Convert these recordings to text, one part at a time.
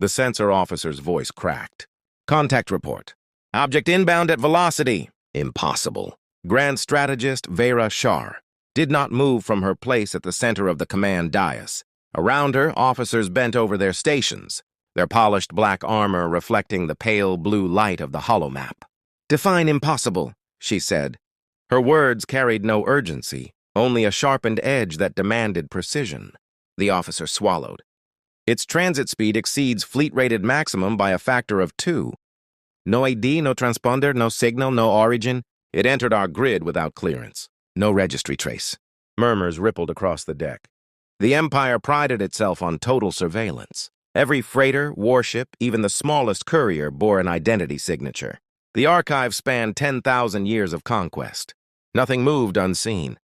The sensor officer's voice cracked. Contact report. Object inbound at velocity. Impossible. Grand Strategist Vera Shar did not move from her place at the center of the command dais. Around her, officers bent over their stations, their polished black armor reflecting the pale blue light of the holomap. Define impossible, she said. Her words carried no urgency, only a sharpened edge that demanded precision. The officer swallowed. Its transit speed exceeds fleet-rated maximum by a factor of 2. No ID, no transponder, no signal, no origin. It entered our grid without clearance. No registry trace. Murmurs rippled across the deck. The Empire prided itself on total surveillance. Every freighter, warship, even the smallest courier bore an identity signature. The archive spanned 10,000 years of conquest. Nothing moved unseen.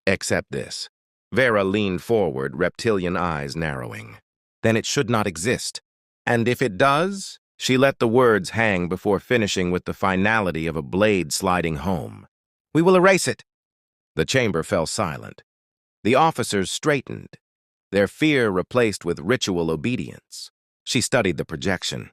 Except this. Vera leaned forward, reptilian eyes narrowing. Then it should not exist. And if it does? She let the words hang before finishing with the finality of a blade sliding home. We will erase it. The chamber fell silent. The officers straightened, their fear replaced with ritual obedience. She studied the projection.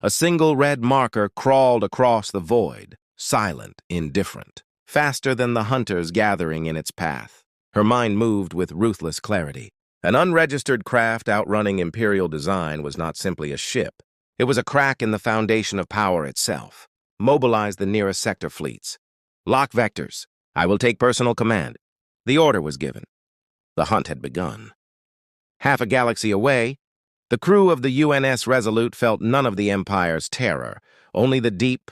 A single red marker crawled across the void, silent, indifferent, faster than the hunters gathering in its path. Her mind moved with ruthless clarity. An unregistered craft outrunning Imperial design was not simply a ship. It was a crack in the foundation of power itself. Mobilize the nearest sector fleets. Lock vectors. I will take personal command. The order was given. The hunt had begun. Half a galaxy away, the crew of the UNS Resolute felt none of the Empire's terror, only the deep,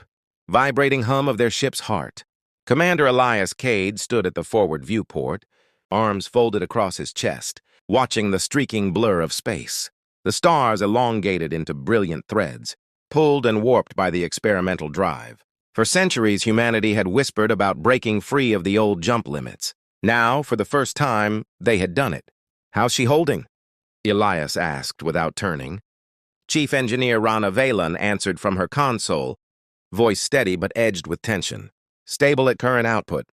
vibrating hum of their ship's heart. Commander Elias Cade stood at the forward viewport, arms folded across his chest, watching the streaking blur of space. The stars elongated into brilliant threads, pulled and warped by the experimental drive. For centuries, humanity had whispered about breaking free of the old jump limits. Now, for the first time, they had done it. How's she holding? Elias asked without turning. Chief Engineer Rana Valen answered from her console, voice steady but edged with tension. Stable at current output,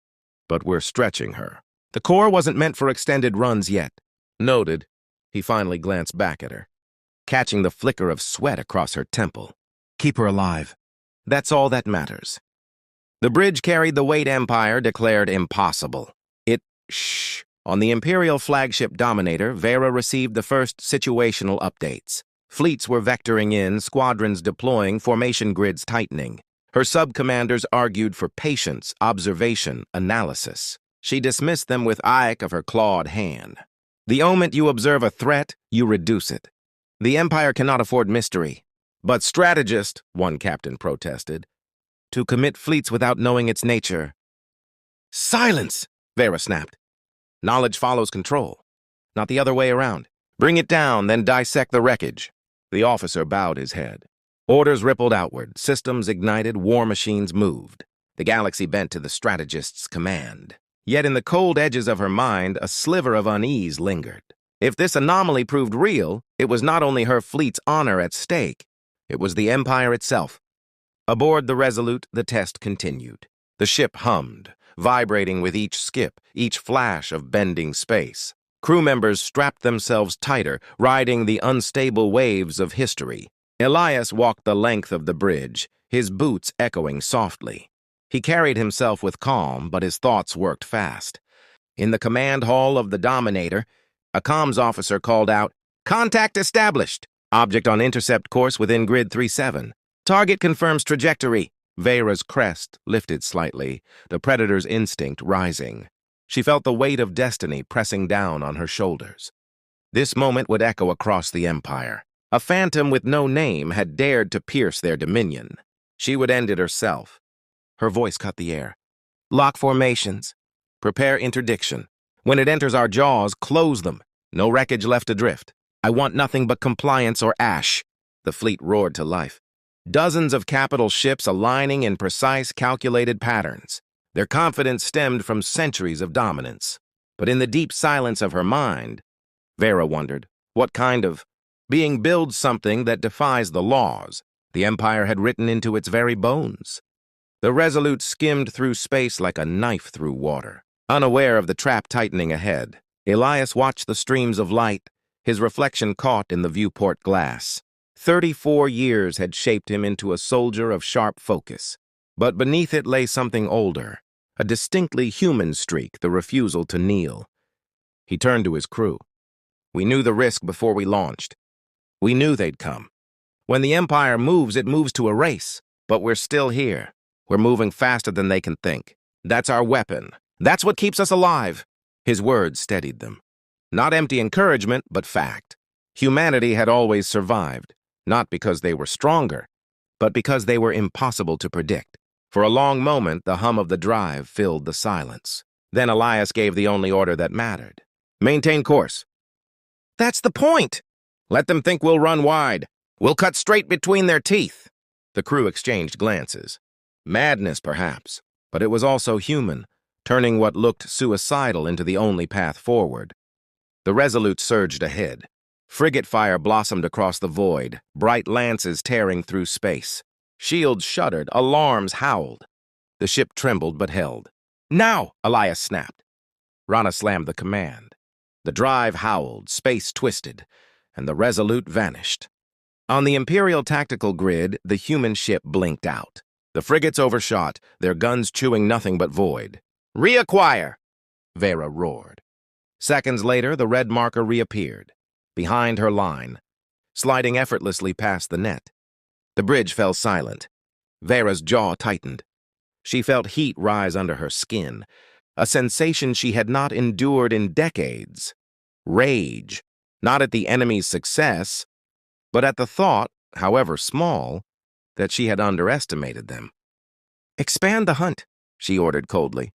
but we're stretching her. The core wasn't meant for extended runs yet. Noted. He finally glanced back at her, catching the flicker of sweat across her temple. Keep her alive. That's all that matters. The bridge carried the weight Empire declared impossible. Shh. On the Imperial flagship Dominator, Vera received the first situational updates. Fleets were vectoring in, squadrons deploying, formation grids tightening. Her sub-commanders argued for patience, observation, analysis. She dismissed them with aye of her clawed hand. The moment you observe a threat, you reduce it. The Empire cannot afford mystery. But strategist, one captain protested, to commit fleets without knowing its nature. Silence! Vera snapped. Knowledge follows control, not the other way around. Bring it down, then dissect the wreckage. The officer bowed his head. Orders rippled outward, systems ignited, war machines moved. The galaxy bent to the strategist's command. Yet in the cold edges of her mind, a sliver of unease lingered. If this anomaly proved real, it was not only her fleet's honor at stake, it was the Empire itself. Aboard the Resolute, the test continued. The ship hummed, vibrating with each skip, each flash of bending space. Crew members strapped themselves tighter, riding the unstable waves of history. Elias walked the length of the bridge, his boots echoing softly. He carried himself with calm, but his thoughts worked fast. In the command hall of the Dominator, a comms officer called out, "Contact established! Object on intercept course within grid 37. Target confirms trajectory." Vera's crest lifted slightly, the predator's instinct rising. She felt the weight of destiny pressing down on her shoulders. This moment would echo across the Empire. A phantom with no name had dared to pierce their dominion. She would end it herself. Her voice cut the air. "Lock formations. Prepare interdiction. When it enters our jaws, close them. No wreckage left adrift. I want nothing but compliance or ash." The fleet roared to life. Dozens of capital ships aligning in precise, calculated patterns. Their confidence stemmed from centuries of dominance. But in the deep silence of her mind, Vera wondered, what kind of being builds something that defies the laws the Empire had written into its very bones? The Resolute skimmed through space like a knife through water. Unaware of the trap tightening ahead, Elias watched the streams of light, his reflection caught in the viewport glass. 34 years had shaped him into a soldier of sharp focus. But beneath it lay something older, a distinctly human streak, the refusal to kneel. He turned to his crew. We knew the risk before we launched. We knew they'd come. When the Empire moves, it moves to a race. But we're still here. We're moving faster than they can think. That's our weapon. That's what keeps us alive. His words steadied them. Not empty encouragement, but fact. Humanity had always survived, not because they were stronger, but because they were impossible to predict. For a long moment, the hum of the drive filled the silence. Then Elias gave the only order that mattered. Maintain course. That's the point! Let them think we'll run wide. We'll cut straight between their teeth. The crew exchanged glances. Madness, perhaps, but it was also human, turning what looked suicidal into the only path forward. The Resolute surged ahead. Frigate fire blossomed across the void, bright lances tearing through space. Shields shuddered, alarms howled. The ship trembled but held. Now, Elias snapped. Rana slammed the command. The drive howled, space twisted, and the Resolute vanished. On the Imperial tactical grid, the human ship blinked out. The frigates overshot, their guns chewing nothing but void. Reacquire! Vera roared. Seconds later, the red marker reappeared, behind her line, sliding effortlessly past the net. The bridge fell silent. Vera's jaw tightened. She felt heat rise under her skin, a sensation she had not endured in decades. Rage, not at the enemy's success, but at the thought, however small, that she had underestimated them. Expand the hunt, she ordered coldly.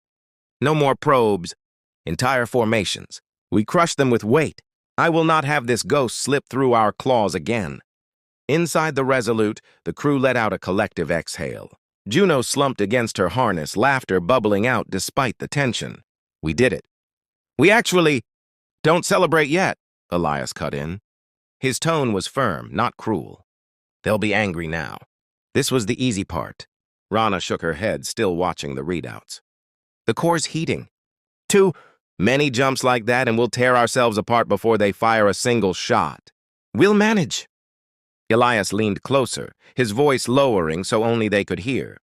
No more probes, entire formations. We crush them with weight. I will not have this ghost slip through our claws again. Inside the Resolute, the crew let out a collective exhale. Juno slumped against her harness, laughter bubbling out despite the tension. We did it. We actually... Don't celebrate yet, Elias cut in. His tone was firm, not cruel. They'll be angry now. This was the easy part. Rana shook her head, still watching the readouts. The core's heating. Too many jumps like that and we'll tear ourselves apart before they fire a single shot. We'll manage. Elias leaned closer, his voice lowering so only they could hear.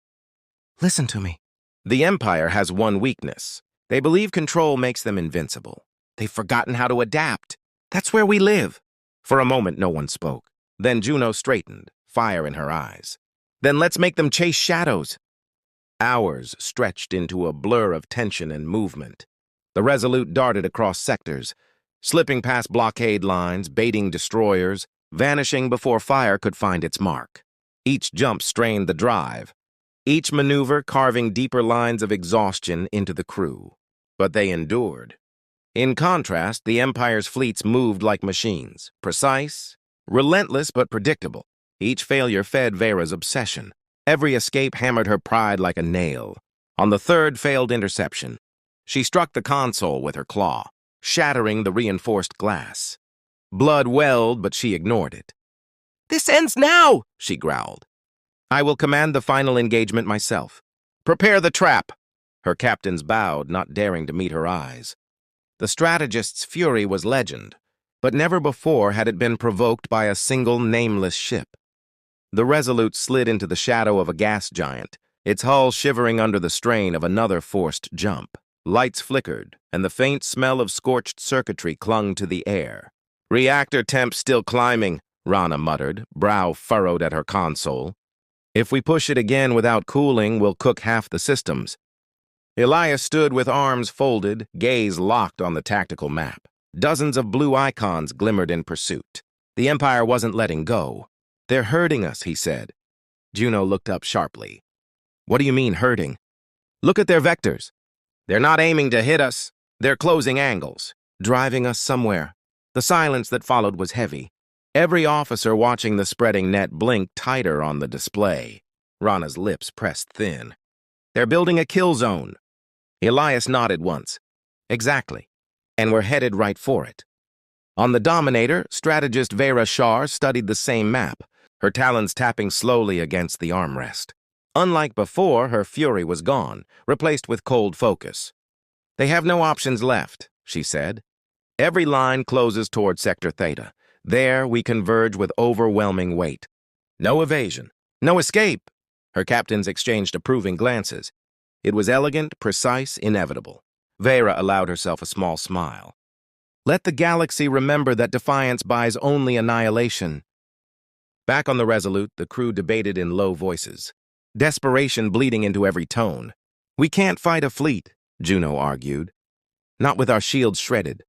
Listen to me. The Empire has one weakness. They believe control makes them invincible. They've forgotten how to adapt. That's where we live. For a moment, no one spoke. Then Juno straightened, fire in her eyes. Then let's make them chase shadows. Hours stretched into a blur of tension and movement. The Resolute darted across sectors, slipping past blockade lines, baiting destroyers, vanishing before fire could find its mark. Each jump strained the drive, each maneuver carving deeper lines of exhaustion into the crew. But they endured. In contrast, the Empire's fleets moved like machines, precise, relentless but predictable. Each failure fed Vera's obsession. Every escape hammered her pride like a nail. On the third failed interception, she struck the console with her claw, shattering the reinforced glass. Blood welled, but she ignored it. "This ends now," she growled. "I will command the final engagement myself. Prepare the trap." Her captains bowed, not daring to meet her eyes. The strategist's fury was legend, but never before had it been provoked by a single nameless ship. The Resolute slid into the shadow of a gas giant, its hull shivering under the strain of another forced jump. Lights flickered, and the faint smell of scorched circuitry clung to the air. "Reactor temp still climbing," Rana muttered, brow furrowed at her console. "If we push it again without cooling, we'll cook half the systems." Elias stood with arms folded, gaze locked on the tactical map. Dozens of blue icons glimmered in pursuit. The Empire wasn't letting go. "They're hurting us," he said. Juno looked up sharply. "What do you mean, hurting?" "Look at their vectors. They're not aiming to hit us. They're closing angles, driving us somewhere." The silence that followed was heavy. Every officer watching the spreading net blinked tighter on the display. Rana's lips pressed thin. "They're building a kill zone." Elias nodded once. "Exactly. And we're headed right for it." On the Dominator, strategist Vera Shar studied the same map, her talons tapping slowly against the armrest. Unlike before, her fury was gone, replaced with cold focus. "They have no options left," she said. "Every line closes toward Sector Theta. There we converge with overwhelming weight. No evasion. No escape. Her captains exchanged approving glances. It was elegant, precise, inevitable. Vera allowed herself a small smile. Let the galaxy remember that defiance buys only annihilation. Back on the Resolute, the crew debated in low voices, desperation bleeding into every tone. We can't fight a fleet, Juno argued. Not with our shields shredded.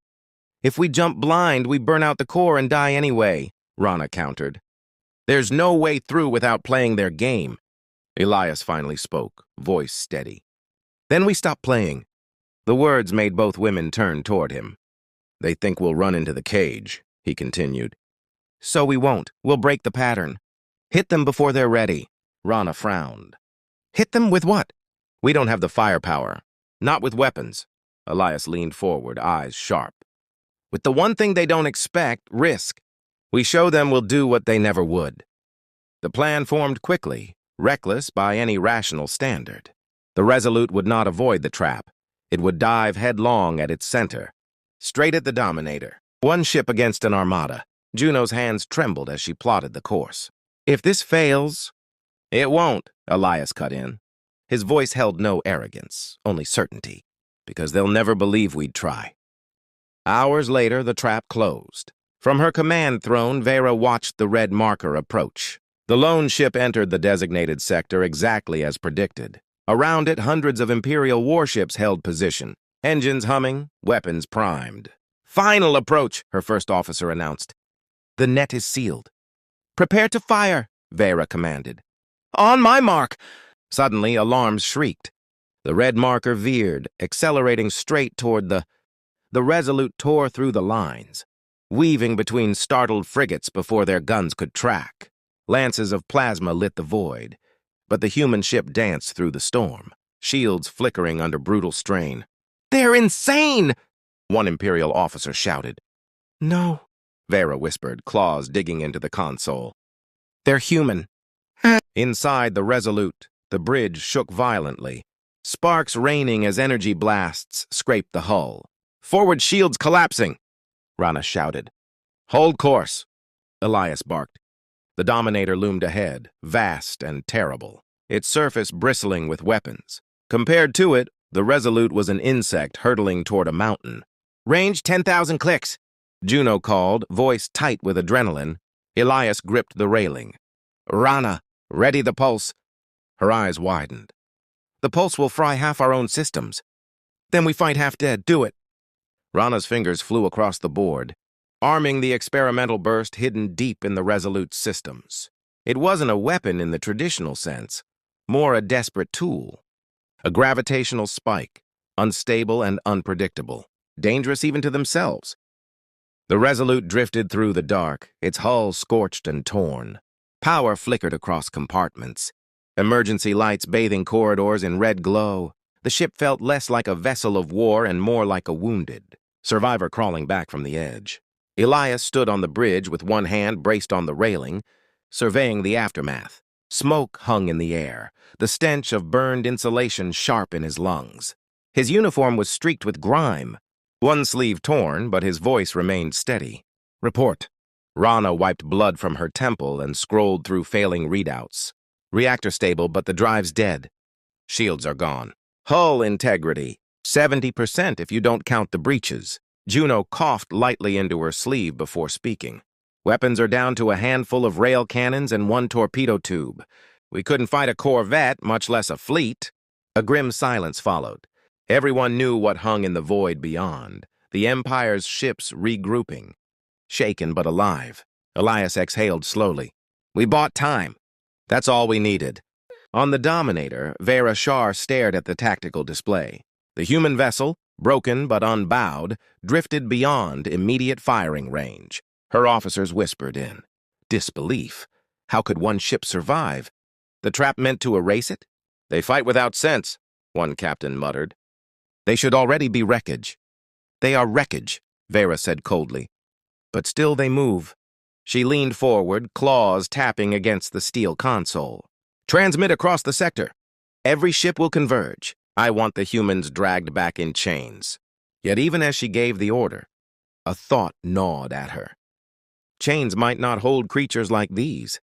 If we jump blind, we burn out the core and die anyway, Rana countered. There's no way through without playing their game. Elias finally spoke, voice steady. Then we stop playing. The words made both women turn toward him. They think we'll run into the cage, he continued. So we won't. We'll break the pattern. Hit them before they're ready. Rana frowned. Hit them with what? We don't have the firepower. Not with weapons. Elias leaned forward, eyes sharp. With the one thing they don't expect, risk. We show them we'll do what they never would. The plan formed quickly, reckless by any rational standard. The Resolute would not avoid the trap. It would dive headlong at its center, straight at the Dominator. One ship against an armada. Juno's hands trembled as she plotted the course. If this fails... It won't, Elias cut in. His voice held no arrogance, only certainty, because they'll never believe we'd try. Hours later, the trap closed. From her command throne, Vera watched the red marker approach. The lone ship entered the designated sector exactly as predicted. Around it, hundreds of Imperial warships held position, engines humming, weapons primed. Final approach, her first officer announced. The net is sealed. Prepare to fire, Vera commanded. On my mark! Suddenly, alarms shrieked. The red marker veered, accelerating straight toward the Resolute tore through the lines, weaving between startled frigates before their guns could track. Lances of plasma lit the void, but the human ship danced through the storm, shields flickering under brutal strain. They're insane! One Imperial officer shouted. No, Vera whispered, claws digging into the console. They're human. Inside the Resolute, the bridge shook violently, sparks raining as energy blasts scraped the hull. Forward shields collapsing, Rana shouted. Hold course, Elias barked. The Dominator loomed ahead, vast and terrible, its surface bristling with weapons. Compared to it, the Resolute was an insect hurtling toward a mountain. Range 10,000 clicks, Juno called, voice tight with adrenaline. Elias gripped the railing. Rana, ready the pulse. Her eyes widened. The pulse will fry half our own systems. Then we fight half dead. Do it. Rana's fingers flew across the board, arming the experimental burst hidden deep in the Resolute's systems. It wasn't a weapon in the traditional sense, more a desperate tool. A gravitational spike, unstable and unpredictable, dangerous even to themselves. The Resolute drifted through the dark, its hull scorched and torn. Power flickered across compartments. Emergency lights bathing corridors in red glow. The ship felt less like a vessel of war and more like a wounded survivor crawling back from the edge. Elias stood on the bridge with one hand braced on the railing, surveying the aftermath. Smoke hung in the air, the stench of burned insulation sharp in his lungs. His uniform was streaked with grime, one sleeve torn, but his voice remained steady. Report. Rana wiped blood from her temple and scrolled through failing readouts. Reactor stable, but the drive's dead. Shields are gone. Hull integrity, 70% if you don't count the breaches. Juno coughed lightly into her sleeve before speaking. Weapons are down to a handful of rail cannons and one torpedo tube. We couldn't fight a corvette, much less a fleet. A grim silence followed. Everyone knew what hung in the void beyond. The Empire's ships regrouping. Shaken but alive. Elias exhaled slowly. We bought time. That's all we needed. On the Dominator, Vera Shar stared at the tactical display. The human vessel, broken but unbowed, drifted beyond immediate firing range. Her officers whispered in disbelief. How could one ship survive? The trap meant to erase it? They fight without sense, one captain muttered. They should already be wreckage. They are wreckage, Vera said coldly. But still they move. She leaned forward, claws tapping against the steel console. Transmit across the sector. Every ship will converge. I want the humans dragged back in chains. Yet even as she gave the order, a thought gnawed at her. Chains might not hold creatures like these.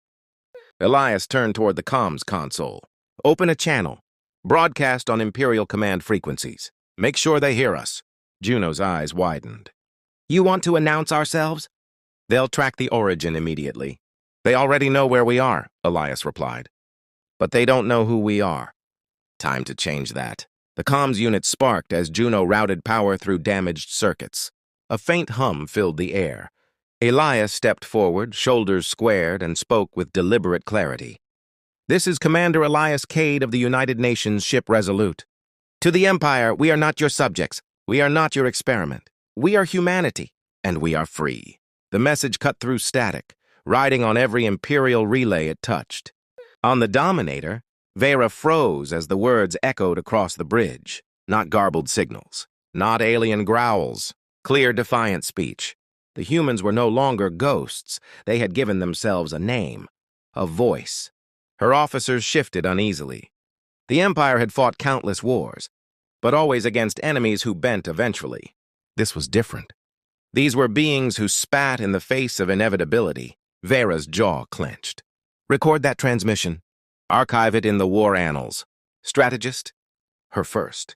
Elias turned toward the comms console. Open a channel. Broadcast on Imperial command frequencies. Make sure they hear us. Juno's eyes widened. You want to announce ourselves? They'll track the origin immediately. They already know where we are, Elias replied. But they don't know who we are. Time to change that. The comms unit sparked as Juno routed power through damaged circuits. A faint hum filled the air. Elias stepped forward, shoulders squared, and spoke with deliberate clarity. This is Commander Elias Cade of the United Nations ship Resolute. To the Empire, we are not your subjects. We are not your experiment. We are humanity, and we are free. The message cut through static, riding on every Imperial relay it touched. On the Dominator, Vera froze as the words echoed across the bridge. Not garbled signals, not alien growls, clear, defiant speech. The humans were no longer ghosts. They had given themselves a name, a voice. Her officers shifted uneasily. The Empire had fought countless wars, but always against enemies who bent eventually. This was different. These were beings who spat in the face of inevitability. Vera's jaw clenched. Record that transmission. Archive it in the war annals. Strategist, her first.